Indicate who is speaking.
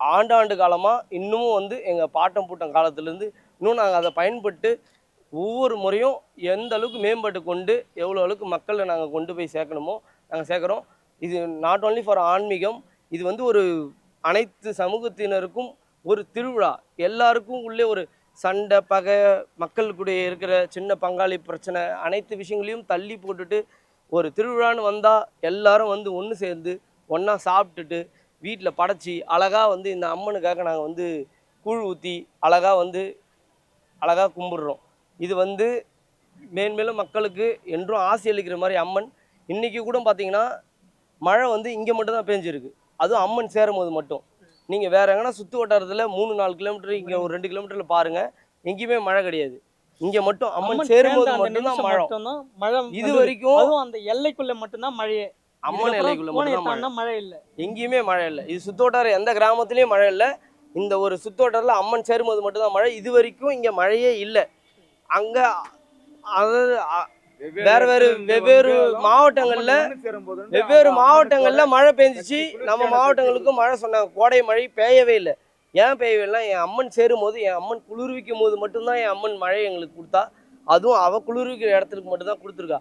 Speaker 1: ஆண்டாண்டு காலமாக இன்னமும் வந்து எங்கள் பாட்டம் பூட்டம் காலத்துலேருந்து இன்னும் நாங்கள் அதை பயன்பட்டு ஒவ்வொரு முறையும் எந்த அளவுக்கு மேம்பட்டு கொண்டு எவ்வளோ அளவுக்கு மக்களை நாங்கள் கொண்டு போய் சேர்க்கணுமோ நாங்கள் சேர்க்குறோம். இது நாட் ஓன்லி ஃபார் ஆன்மீகம், இது வந்து ஒரு அனைத்து சமூகத்தினருக்கும் ஒரு திருவிழா. எல்லாருக்கும் உள்ளே ஒரு சண்டை பகை, மக்களுக்குடைய இருக்கிற சின்ன பங்காளி பிரச்சனை அனைத்து விஷயங்களையும் தள்ளி போட்டுட்டு ஒரு திருவிழான்னு வந்தால் எல்லாரும் வந்து ஒன்று சேர்ந்து ஒன்றா சாப்பிட்டுட்டு வீட்டில் படைச்சி அழகாக வந்து இந்த அம்மனுக்காக நாங்கள் வந்து கூழ் ஊற்றி அழகாக வந்து அழகாக கும்பிட்றோம். இது வந்து மேன்மேலும் மக்களுக்கு என்றும் ஆசி அளிக்கிற மாதிரி அம்மன். இன்றைக்கி கூட பார்த்தீங்கன்னா மழை வந்து இங்கே மட்டும் தான் பேஞ்சிருக்கு, அதுவும் அம்மன் சேரும் போது மட்டும். நீங்கள் வேறு எங்கன்னா சுற்று வட்டாரத்தில் 3-4 கிலோமீட்டர் இங்கே ஒரு 2 கிலோமீட்டரில் பாருங்கள், எங்கேயுமே மழை கிடையாது. இங்கே மட்டும் அம்மன் சேரும்போது மட்டும்தான் மழை. இது வரைக்கும்
Speaker 2: அந்த எல்லைக்குள்ள மட்டும்தான் மழையே.
Speaker 1: அம்மன் எல்லைக்குள்ள மட்டும்தான்
Speaker 2: மழை இல்லை,
Speaker 1: எங்கேயுமே மழை இல்லை. இது சுற்று வட்டாரம் எந்த கிராமத்துலேயும் மழை இல்லை. இந்த ஒரு சுற்று வட்டாரத்தில் அம்மன் சேரும்போது மட்டும்தான் மழை. இது வரைக்கும் இங்கே மழையே இல்லை. அங்கே அதாவது வெவ்வேறு மாவட்டங்களில் மழை பெஞ்சிச்சு. நம்ம மாவட்டங்களுக்கும் மழை சொன்னாங்க, கோடை மழை பெய்யவே இல்லை. ஏன் பெய்யவே இல்லை? என் அம்மன் சேரும் போது, என் அம்மன் குளிர்விக்கும் போது மட்டும்தான் என் அம்மன் மழை எங்களுக்கு கொடுத்தா. அதுவும் அவள் குளிர்விக்கிற இடத்துக்கு மட்டும்தான் கொடுத்துருக்கா.